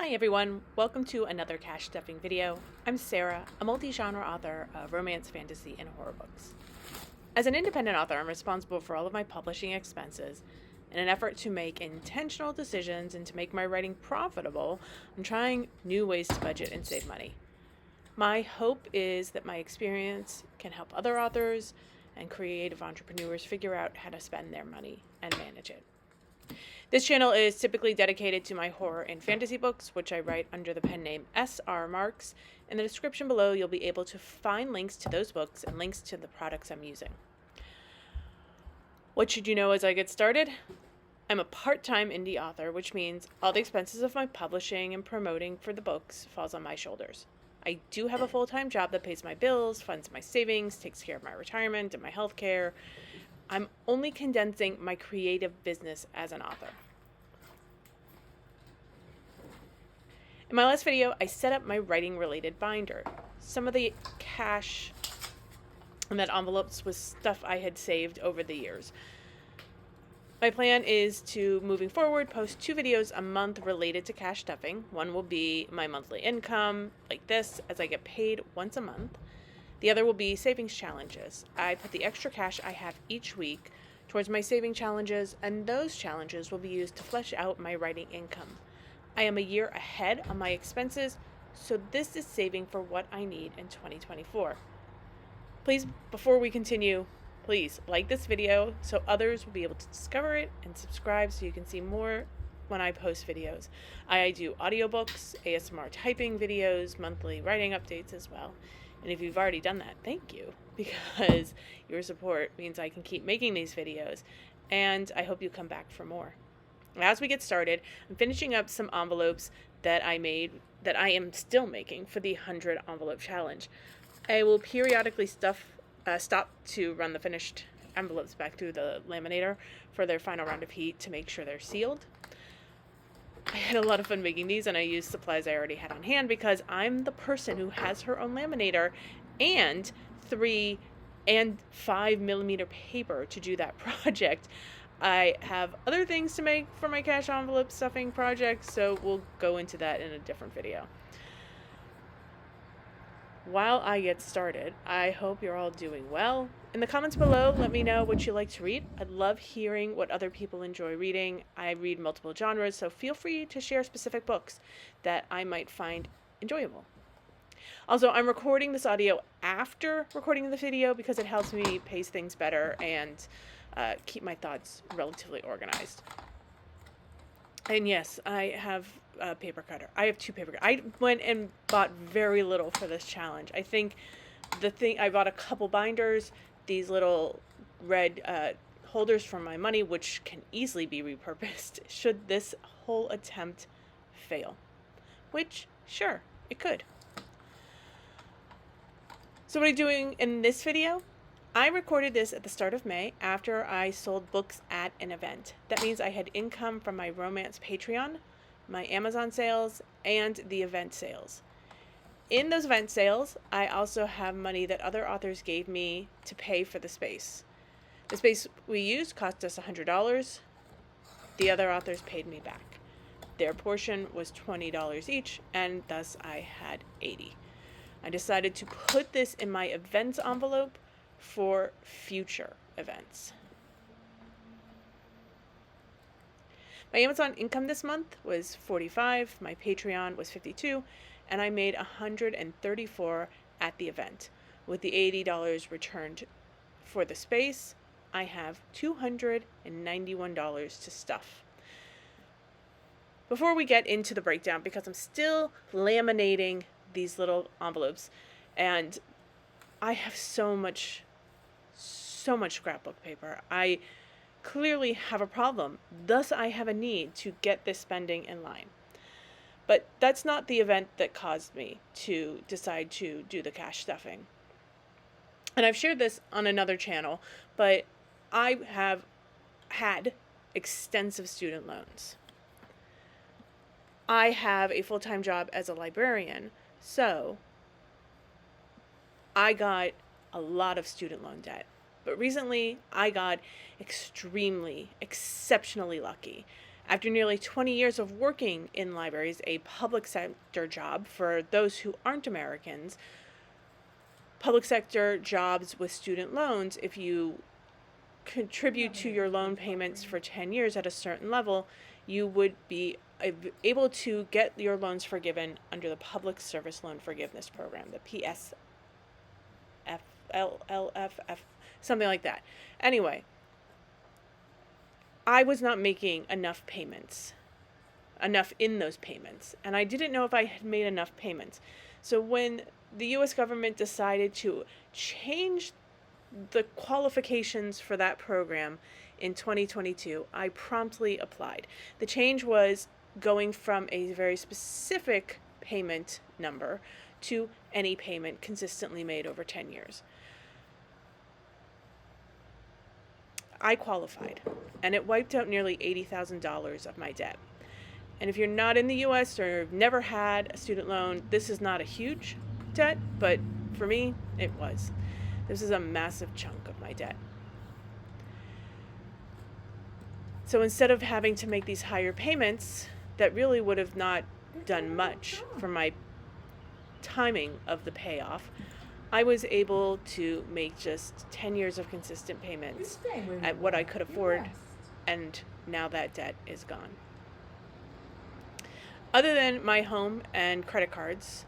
Hi everyone, welcome to another cash stuffing video. I'm Sarah, a multi-genre author of romance, fantasy, and horror books. As an independent author, I'm responsible for all of my publishing expenses. In an effort to make intentional decisions and to make my writing profitable, I'm trying new ways to budget and save money. My hope is that my experience can help other authors and creative entrepreneurs figure out how to spend their money and manage it. This channel is typically dedicated to my horror and fantasy books, which I write under the pen name Sara Marks. In the description below, you'll be able to find links to those books and links to the products I'm using. What should you know as I get started? I'm a part-time indie author, which means all the expenses of my publishing and promoting for the books falls on my shoulders. I do have a full-time job that pays my bills, funds my savings, takes care of my retirement and my health care. I'm only condensing my creative business as an author. In my last video, I set up my writing-related binder. Some of the cash in that envelopes was stuff I had saved over the years. My plan is to, moving forward, post 2 videos a month related to cash stuffing. One will be my monthly income, like this, as I get paid once a month. The other will be savings challenges. I put the extra cash I have each week towards my saving challenges, and those challenges will be used to flesh out my writing income. I am a year ahead on my expenses, so this is saving for what I need in 2024. Please, before we continue, please like this video so others will be able to discover it, and subscribe so you can see more when I post videos. I do audiobooks, ASMR typing videos, monthly writing updates as well. And if you've already done that, thank you, because your support means I can keep making these videos, and I hope you come back for more. As we get started, I'm finishing up some envelopes that I am still making for the 100 envelope challenge. I will periodically stop to run the finished envelopes back through the laminator for their final round of heat to make sure they're sealed. I had a lot of fun making these, and I used supplies I already had on hand because I'm the person who has her own laminator and 3 and 5 millimeter paper to do that project. I have other things to make for my cash envelope stuffing project, so we'll go into that in a different video. While I get started, I hope you're all doing well. In the comments below, let me know what you like to read. I'd love hearing what other people enjoy reading. I read multiple genres, so feel free to share specific books that I might find enjoyable. Also, I'm recording this audio after recording the video because it helps me pace things better and keep my thoughts relatively organized. And yes, I have a paper cutter. I have 2 paper cutters. I went and bought very little for this challenge. I think I bought a couple binders, these little red holders for my money, which can easily be repurposed should this whole attempt fail. Which, sure, it could. So what are you doing in this video? I recorded this at the start of May after I sold books at an event. That means I had income from my romance Patreon, my Amazon sales, and the event sales. In those event sales, I also have money that other authors gave me to pay for the space. The space we used cost us $100. The other authors paid me back. Their portion was $20 each, and thus I had $80. I decided to put this in my events envelope for future events. My Amazon income this month was $45, my Patreon was $52, and I made $134 at the event. With the $80 returned for the space, I have $291 to stuff. Before we get into the breakdown, because I'm still laminating these little envelopes, and I have so much scrapbook paper. I clearly have a problem. Thus, I have a need to get this spending in line. But that's not the event that caused me to decide to do the cash stuffing. And I've shared this on another channel, but I have had extensive student loans. I have a full-time job as a librarian, so I got a lot of student loan debt. But recently, I got exceptionally lucky. After nearly 20 years of working in libraries, a public sector job for those who aren't Americans, public sector jobs with student loans, if you contribute to your loan payments for 10 years at a certain level, you would be able to get your loans forgiven under the Public Service Loan Forgiveness Program, the PSFLLFF, something like that. Anyway, I was not making enough in those payments, and I didn't know if I had made enough payments. So when the U.S. government decided to change the qualifications for that program in 2022, I promptly applied. The change was going from a very specific payment number to any payment consistently made over 10 years. I qualified, and it wiped out nearly $80,000 of my debt. And if you're not in the U.S. or have never had a student loan, this is not a huge debt, but for me, it was. This is a massive chunk of my debt. So instead of having to make these higher payments that really would have not done much for my timing of the payoff, I was able to make just 10 years of consistent payments at what I could afford, and now that debt is gone. Other than my home and credit cards,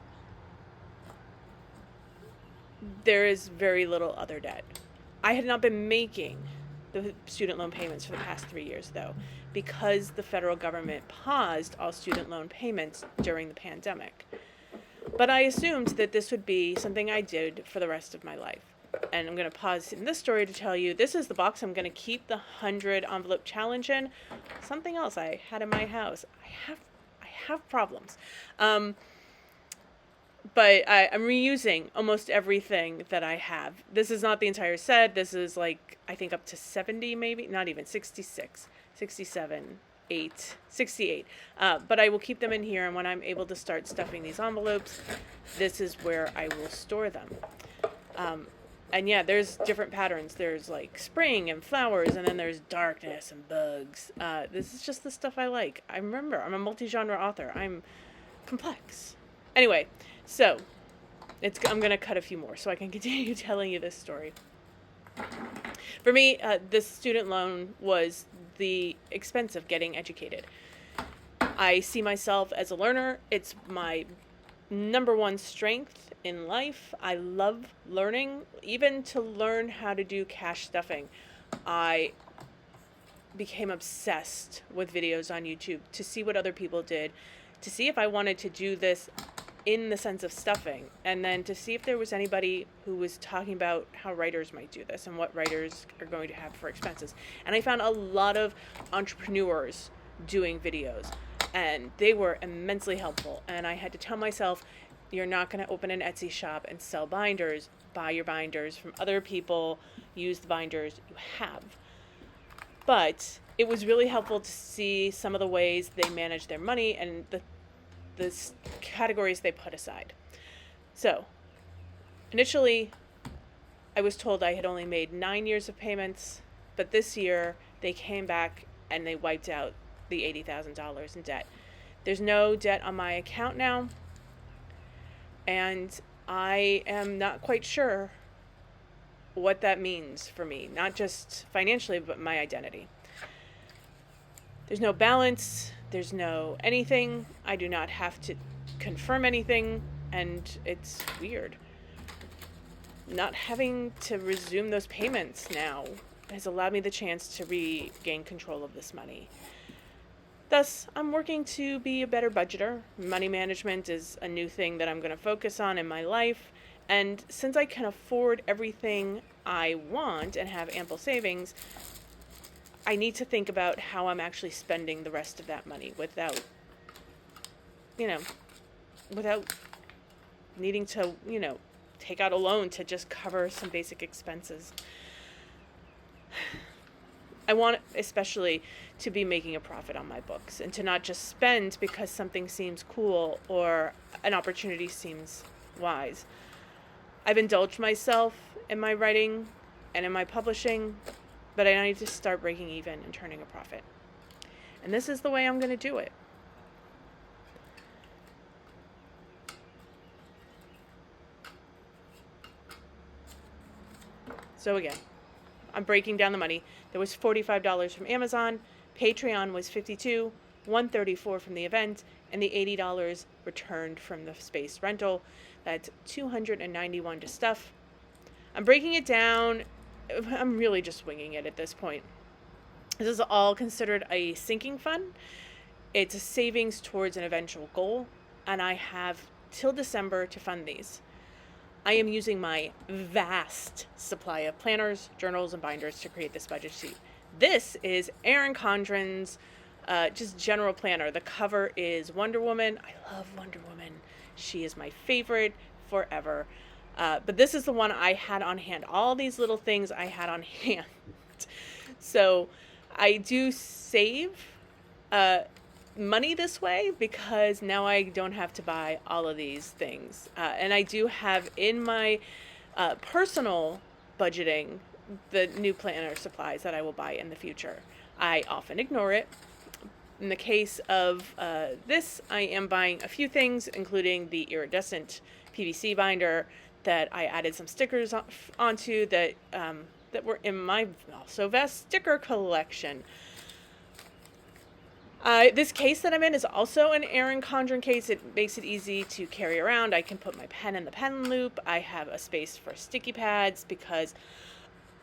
there is very little other debt. I had not been making the student loan payments for the past 3 years, though, because the federal government paused all student loan payments during the pandemic. But I assumed that this would be something I did for the rest of my life. And I'm going to pause in this story to tell you, this is the box I'm going to keep the 100 envelope challenge in. Something else I had in my house. I have problems. But I'm reusing almost everything that I have. This is not the entire set. This is like, I think up to 70 maybe, not even, 66, 67, 68. But I will keep them in here, and when I'm able to start stuffing these envelopes, this is where I will store them. And yeah, there's different patterns. There's like spring and flowers, and then there's darkness and bugs. This is just the stuff I like. I remember, I'm a multi-genre author. I'm complex. Anyway, so I'm going to cut a few more so I can continue telling you this story. For me, this student loan was the expense of getting educated. I see myself as a learner. It's my number one strength in life. I love learning, even to learn how to do cash stuffing. I became obsessed with videos on YouTube to see what other people did, to see if I wanted to do this in the sense of stuffing, and then to see if there was anybody who was talking about how writers might do this and what writers are going to have for expenses. And I found a lot of entrepreneurs doing videos, and they were immensely helpful. And I had to tell myself, you're not going to open an Etsy shop and sell binders. Buy your binders from other people. Use the binders you have. But it was really helpful to see some of the ways they manage their money and the categories they put aside. So, initially, I was told I had only made 9 years of payments, but this year they came back and they wiped out the $80,000 in debt. There's no debt on my account now, and I am not quite sure what that means for me, not just financially, but my identity. There's no balance. There's no anything. I do not have to confirm anything, and it's weird. Not having to resume those payments now has allowed me the chance to regain control of this money. Thus, I'm working to be a better budgeter. Money management is a new thing that I'm going to focus on in my life, and since I can afford everything I want and have ample savings, I need to think about how I'm actually spending the rest of that money without needing to, take out a loan to just cover some basic expenses. I want especially to be making a profit on my books and to not just spend because something seems cool or an opportunity seems wise. I've indulged myself in my writing and in my publishing, but I need to start breaking even and turning a profit. And this is the way I'm going to do it. So again, I'm breaking down the money. There was $45 from Amazon, Patreon was $52, $134 from the event, and the $80 returned from the space rental. That's $291 to stuff. I'm breaking it down. I'm really just winging it at this point. This is all considered a sinking fund. It's a savings towards an eventual goal, and I have till December to fund these. I am using my vast supply of planners, journals, and binders to create this budget sheet. This is Erin Condren's just general planner. The cover is Wonder Woman. I love Wonder Woman. She is my favorite forever. But this is the one I had on hand. All these little things I had on hand. So I do save money this way because now I don't have to buy all of these things. And I do have in my personal budgeting the new planner supplies that I will buy in the future. I often ignore it. In the case of this, I am buying a few things, including the iridescent PVC binder that I added some stickers onto that were in my also vast sticker collection. This case that I'm in is also an Erin Condren case. It makes it easy to carry around. I can put my pen in the pen loop. I have a space for sticky pads because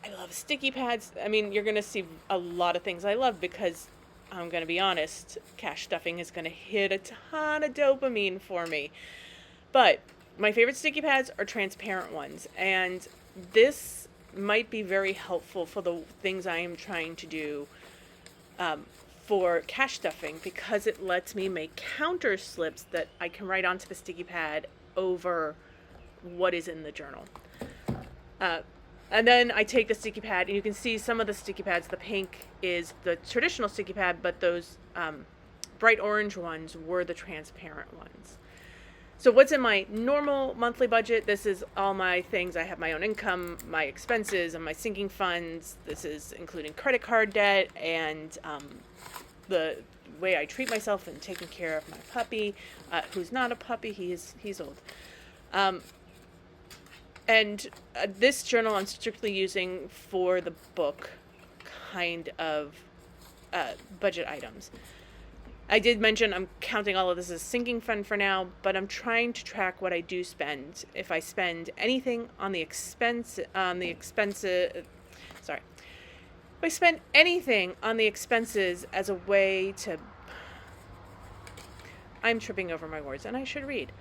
I love sticky pads. I mean, you're going to see a lot of things I love because I'm going to be honest, cash stuffing is going to hit a ton of dopamine for me. But my favorite sticky pads are transparent ones, and this might be very helpful for the things I am trying to do for cash stuffing because it lets me make counter slips that I can write onto the sticky pad over what is in the journal. And then I take the sticky pad, and you can see some of the sticky pads. The pink is the traditional sticky pad, but those bright orange ones were the transparent ones. So what's in my normal monthly budget? This is all my things. I have my own income, my expenses, and my sinking funds. This is including credit card debt and the way I treat myself and taking care of my puppy, who's not a puppy. He's old. And this journal I'm strictly using for the book kind of budget items. I did mention I'm counting all of this as sinking fund for now, but I'm trying to track what I do spend. If I spend anything on the expenses, if I spend anything on the expenses as a way to, I'm tripping over my words and I should read.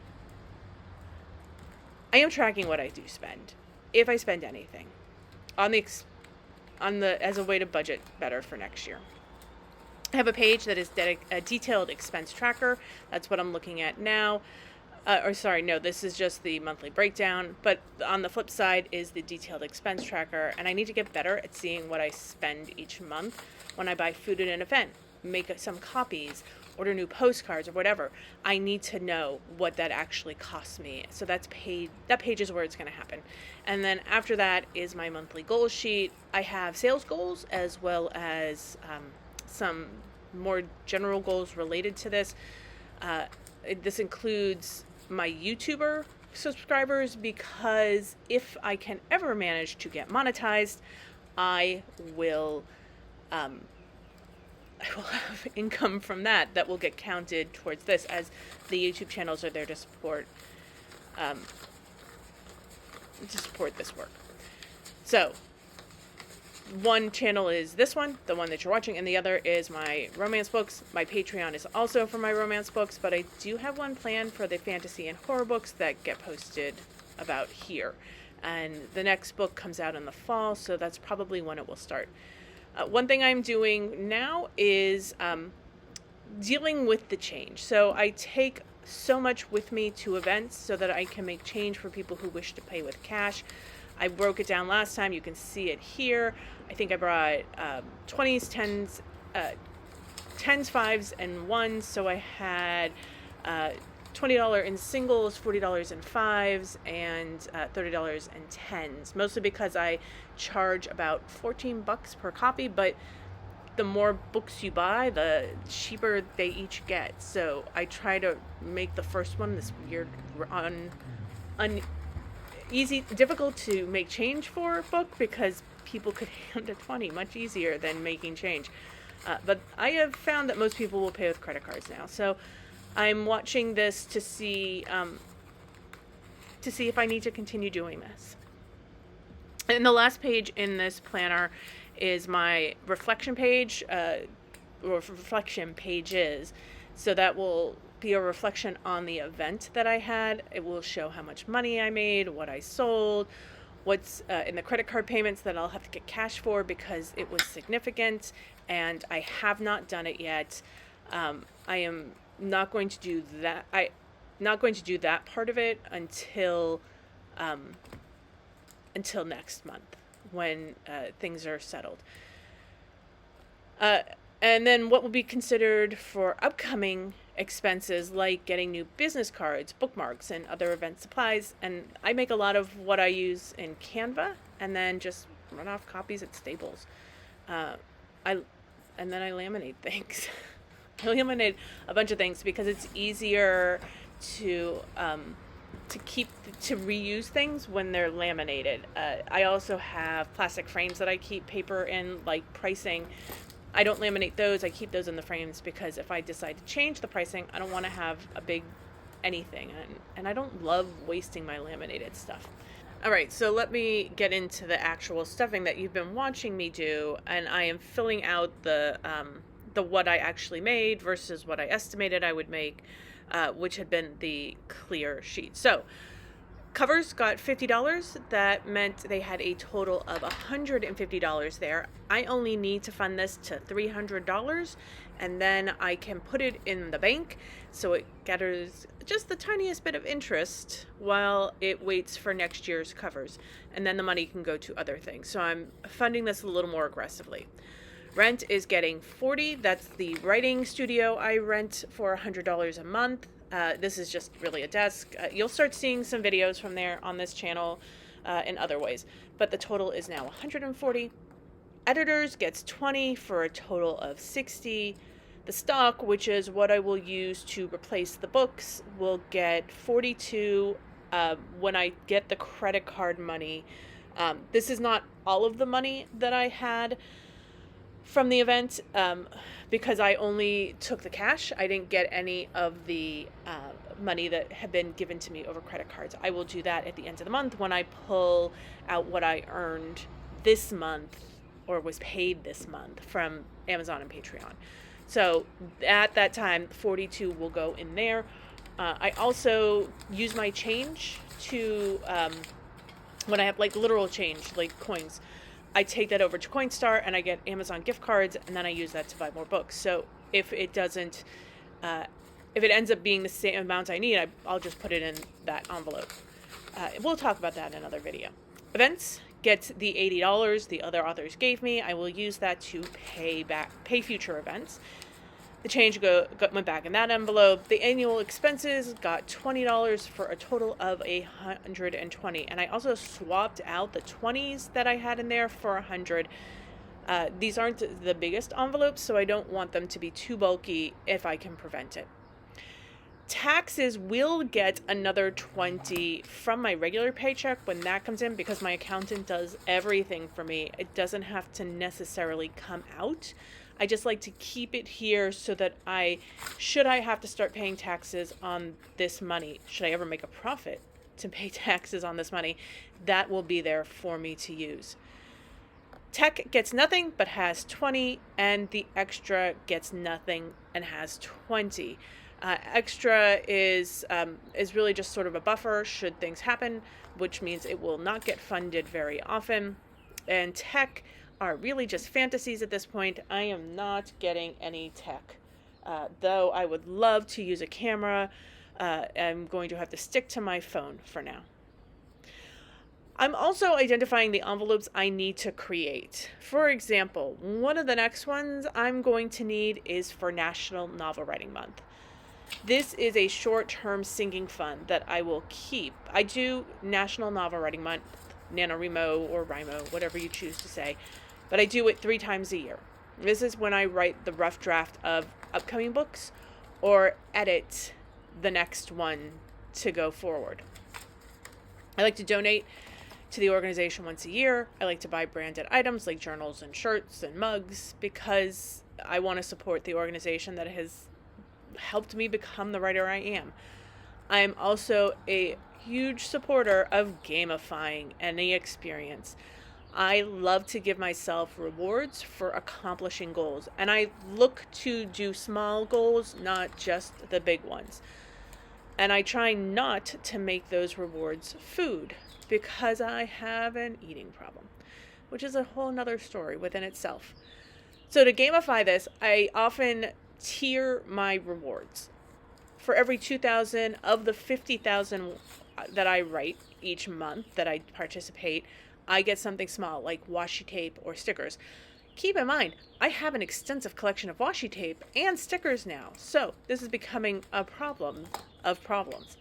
I am tracking what I do spend. If I spend anything on the as a way to budget better for next year. I have a page that is a detailed expense tracker. That's what I'm looking at now. This is just the monthly breakdown. But on the flip side is the detailed expense tracker. And I need to get better at seeing what I spend each month when I buy food at an event, make some copies, order new postcards or whatever. I need to know what that actually costs me. So that's paid. That page is where it's going to happen. And then after that is my monthly goal sheet. I have sales goals as well as some more general goals related to this. This includes my YouTuber subscribers because if I can ever manage to get monetized, I will have income from that will get counted towards this, as the YouTube channels are there to support this work. So one channel is this one, the one that you're watching, and the other is my romance books. My Patreon is also for my romance books, but I do have one planned for the fantasy and horror books that get posted about here. And the next book comes out in the fall, so that's probably when it will start. One thing I'm doing now is dealing with the change. So I take so much with me to events so that I can make change for people who wish to pay with cash. I broke it down last time. You can see it here. I think I brought 20s, 10s, 5s, and 1s. So I had $20 in singles, $40 in 5s, and $30 in 10s. Mostly because I charge about $14 per copy, but the more books you buy, the cheaper they each get. So I try to make the first one this weird, difficult to make change for book, because people could hand a 20 much easier than making change. But I have found that most people will pay with credit cards now. So I'm watching this to see if I need to continue doing this. And the last page in this planner is my reflection page, or reflection pages. So that will be a reflection on the event that I had. It will show how much money I made, what I sold, what's in the credit card payments that I'll have to get cash for because it was significant, and I have not done it yet. I am not going to do that. Not going to do that part of it until next month, when things are settled. And then what will be considered for upcoming expenses, like getting new business cards, bookmarks, and other event supplies. And I make a lot of what I use in Canva, and then just run off copies at Staples. And then I laminate things. I laminate a bunch of things because it's easier to reuse things when they're laminated. I also have plastic frames that I keep paper in, like pricing. I don't laminate those. I keep those in the frames because if I decide to change the pricing, I don't want to have a big anything, and I don't love wasting my laminated stuff. All right, so let me get into the actual stuffing that you've been watching me do, and I am filling out the what I actually made versus what I estimated I would make, which had been the clear sheet. So covers got $50. That meant they had a total of $150 there. I only need to fund this to $300, and then I can put it in the bank so it gathers just the tiniest bit of interest while it waits for next year's covers, and then the money can go to other things. So I'm funding this a little more aggressively. Rent is getting $40. That's the writing studio I rent for $100 a month. This is just really a desk. You'll start seeing some videos from there on this channel in other ways, but the total is now $140. Editors gets $20 for a total of $60. The stock, which is what I will use to replace the books, will get $42 when I get the credit card money. This is not all of the money that I had from the event, because I only took the cash. I didn't get any of the money that had been given to me over credit cards. I will do that at the end of the month when I pull out what I earned this month or was paid this month from Amazon and Patreon. So at that time, 42 will go in there. I also use my change to, when I have like literal change, like coins, I take that over to Coinstar and I get Amazon gift cards, and then I use that to buy more books. So if it doesn't, if it ends up being the same amount I need, I'll just put it in that envelope. We'll talk about that in another video. Events get the $80 the other authors gave me. I will use that to pay future events. The change went back in that envelope. The annual expenses got $20 for a total of $120. And I also swapped out the 20s that I had in there for $100. These aren't the biggest envelopes, so I don't want them to be too bulky if I can prevent it. Taxes will get another $20 from my regular paycheck when that comes in, because my accountant does everything for me. It doesn't have to necessarily come out. I just like to keep it here so that should I have to start paying taxes on this money, should I ever make a profit to pay taxes on this money, that will be there for me to use. Tech gets nothing but has 20, and the extra gets nothing and has 20. Extra is really just sort of a buffer should things happen, which means it will not get funded very often. And tech are really just fantasies at this point. I am not getting any tech, though I would love to use a camera. I'm going to have to stick to my phone for now. I'm also identifying the envelopes I need to create. For example, one of the next ones I'm going to need is for National Novel Writing Month. This is a short-term singing fund that I will keep. I do National Novel Writing Month, NaNoWriMo or Rimo, whatever you choose to say, but I do it 3 times a year. This is when I write the rough draft of upcoming books or edit the next one to go forward. I like to donate to the organization once a year. I like to buy branded items like journals and shirts and mugs because I want to support the organization that has helped me become the writer I am. I'm also a huge supporter of gamifying any experience. I love to give myself rewards for accomplishing goals, and I look to do small goals, not just the big ones. And I try not to make those rewards food because I have an eating problem, which is a whole nother story within itself. So to gamify this, I often tier my rewards. For every 2,000 of the 50,000 that I write each month that I participate, I get something small like washi tape or stickers. Keep in mind, I have an extensive collection of washi tape and stickers now, so this is becoming a problem of problems.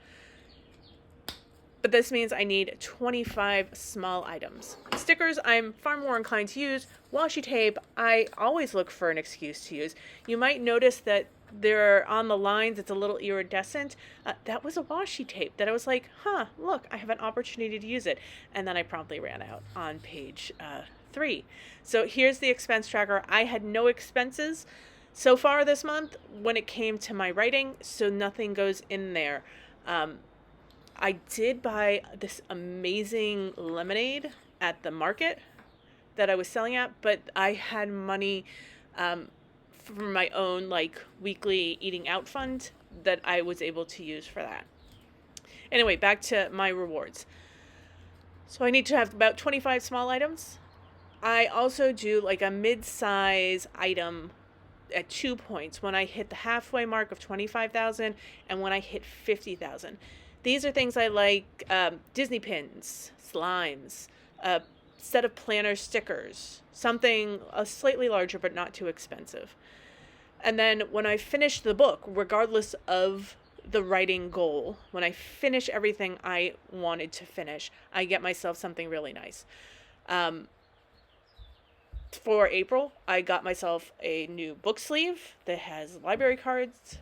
But this means I need 25 small items. Stickers, I'm far more inclined to use. Washi tape, I always look for an excuse to use. You might notice that there on the lines, it's a little iridescent. That was a washi tape that I was like, look, I have an opportunity to use it. And then I promptly ran out on page 3. So here's the expense tracker. I had no expenses so far this month when it came to my writing, so nothing goes in there. I did buy this amazing lemonade at the market that I was selling at, but I had money from my own weekly eating out fund that I was able to use for that. Anyway, back to my rewards. So I need to have about 25 small items. I also do a mid-size item at 2 points when I hit the halfway mark of 25,000 and when I hit 50,000. These are things I like: Disney pins, slimes, a set of planner stickers, something slightly larger but not too expensive. And then when I finish the book, regardless of the writing goal, when I finish everything I wanted to finish, I get myself something really nice. For April, I got myself a new book sleeve that has library cards,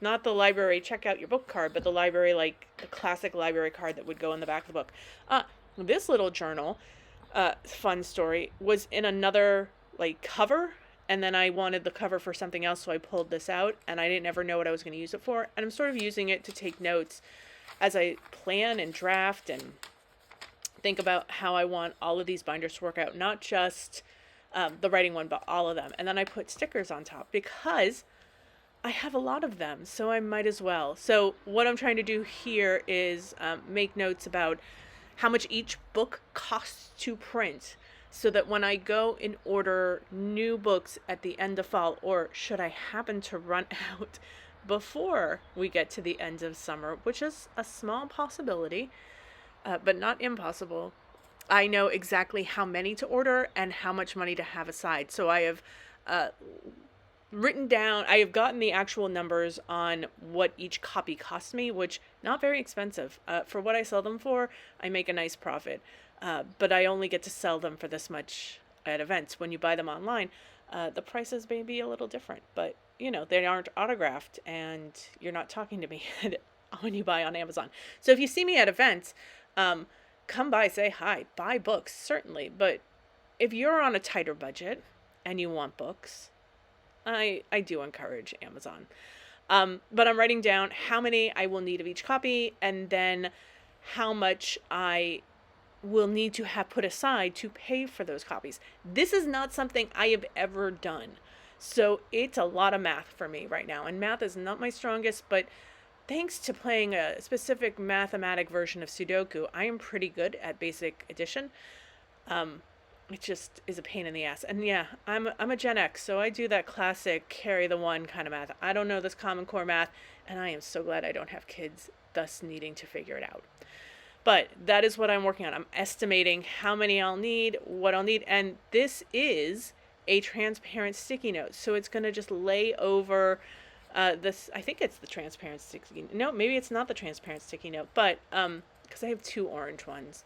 not the library check out your book card, but the library, the classic library card that would go in the back of the book. This little journal, fun story, was in another cover, and then I wanted the cover for something else, so I pulled this out, and I didn't ever know what I was going to use it for, and I'm sort of using it to take notes as I plan and draft and think about how I want all of these binders to work out, not just the writing one, but all of them. And then I put stickers on top because I have a lot of them, so I might as well. So what I'm trying to do here is make notes about how much each book costs to print, so that when I go and order new books at the end of fall, or should I happen to run out before we get to the end of summer, which is a small possibility, but not impossible, I know exactly how many to order and how much money to have aside. So I have written down, I have gotten the actual numbers on what each copy costs me, which not very expensive. For what I sell them for, I make a nice profit. But I only get to sell them for this much at events. When you buy them online, the prices may be a little different, but they aren't autographed and you're not talking to me when you buy on Amazon. So if you see me at events, come by, say hi, buy books, certainly. But if you're on a tighter budget and you want books, I do encourage Amazon. But I'm writing down how many I will need of each copy, and then how much I will need to have put aside to pay for those copies. This is not something I have ever done. So it's a lot of math for me right now. And math is not my strongest, but thanks to playing a specific mathematic version of Sudoku, I am pretty good at basic addition. It just is a pain in the ass. And yeah, I'm a Gen X, so I do that classic carry the one kind of math. I don't know this Common Core math, and I am so glad I don't have kids, thus needing to figure it out. But that is what I'm working on. I'm estimating how many I'll need, what I'll need, and this is a transparent sticky note. So it's going to just lay over this, I think it's the transparent sticky, no, maybe it's not the transparent sticky note, but because I have two orange ones.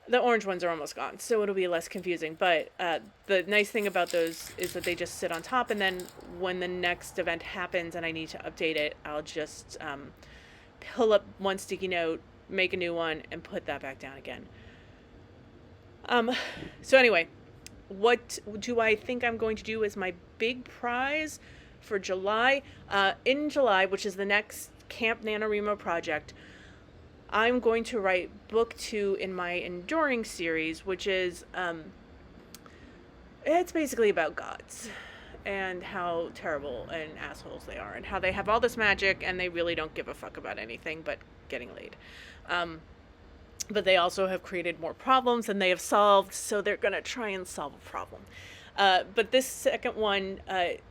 The orange ones are almost gone, so it'll be less confusing. But the nice thing about those is that they just sit on top, and then when the next event happens and I need to update it, I'll just pull up one sticky note, make a new one, and put that back down again. So anyway, what do I think I'm going to do as my big prize for July? In July, which is the next Camp NaNoWriMo project, I'm going to write book 2 in my Enduring series, which is, it's basically about gods and how terrible and assholes they are and how they have all this magic and they really don't give a fuck about anything but getting laid. But they also have created more problems than they have solved, so they're going to try and solve a problem. But this second one,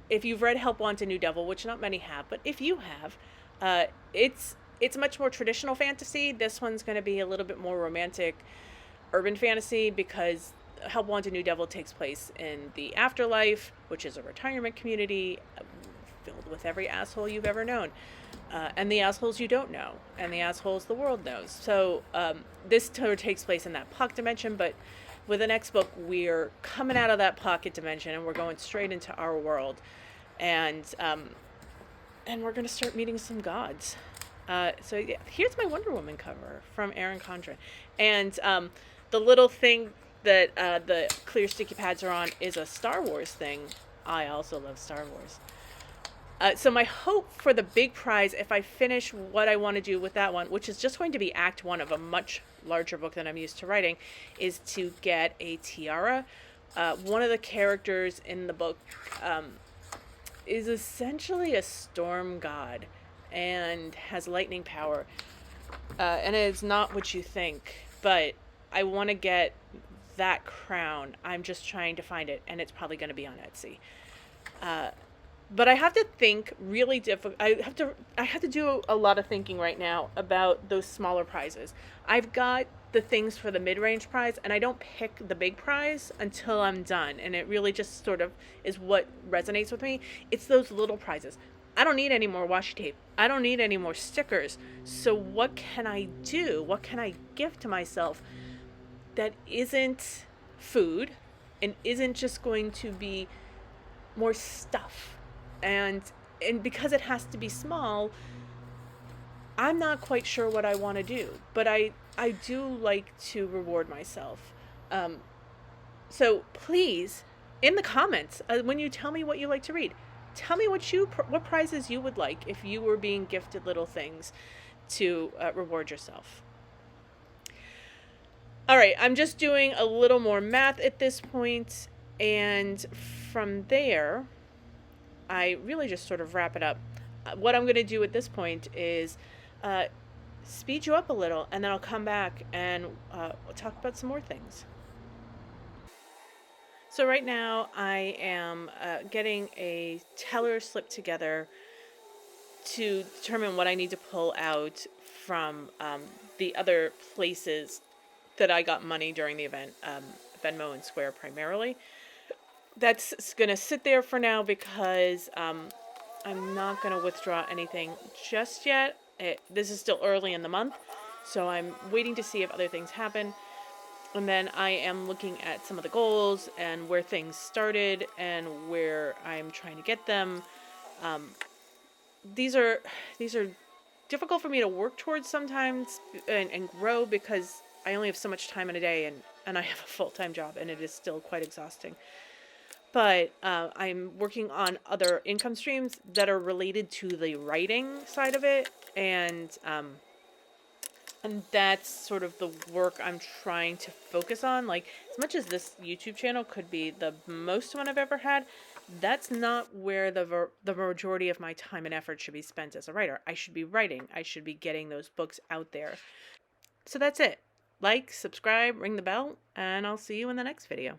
if you've read Help Want a New Devil, which not many have, but if you have, it's much more traditional fantasy. This one's going to be a little bit more romantic urban fantasy because Help Want a New Devil takes place in the afterlife, which is a retirement community filled with every asshole you've ever known. And the assholes you don't know, and the assholes the world knows. So this tour takes place in that pocket dimension, but with the next book, we're coming out of that pocket dimension and we're going straight into our world. And we're going to start meeting some gods. So yeah, here's my Wonder Woman cover from Erin Condren. And the little thing that the clear sticky pads are on is a Star Wars thing. I also love Star Wars. So my hope for the big prize, if I finish what I want to do with that one, which is just going to be Act 1 of a much larger book than I'm used to writing, is to get a tiara. One of the characters in the book is essentially a storm god and has lightning power. And it is not what you think, but I want to get that crown. I'm just trying to find it, and it's probably going to be on Etsy. But I have to think really difficult. I have to do a lot of thinking right now about those smaller prizes. I've got the things for the mid-range prize, and I don't pick the big prize until I'm done. And it really just sort of is what resonates with me. It's those little prizes. I don't need any more washi tape. I don't need any more stickers. So what can I do? What can I give to myself that isn't food and isn't just going to be more stuff? And because it has to be small, I'm not quite sure what I want to do, but I do like to reward myself. So please, in the comments, when you tell me what you like to read, tell me what prizes you would like if you were being gifted little things to reward yourself. All right, I'm just doing a little more math at this point, and from there, I really just sort of wrap it up. What I'm going to do at this point is speed you up a little, and then I'll come back and talk about some more things. So right now I am getting a teller slip together to determine what I need to pull out from the other places that I got money during the event, Venmo and Square primarily. That's going to sit there for now because I'm not going to withdraw anything just yet. This is still early in the month, so I'm waiting to see if other things happen. And then I am looking at some of the goals and where things started and where I'm trying to get them. These are difficult for me to work towards sometimes and grow because I only have so much time in a day and I have a full-time job and it is still quite exhausting. But I'm working on other income streams that are related to the writing side of it, and that's sort of the work I'm trying to focus on. Like, as much as this YouTube channel could be the most one I've ever had, that's not where the majority of my time and effort should be spent as a writer. I should be writing. I should be getting those books out there. So that's it. Like, subscribe, ring the bell, and I'll see you in the next video.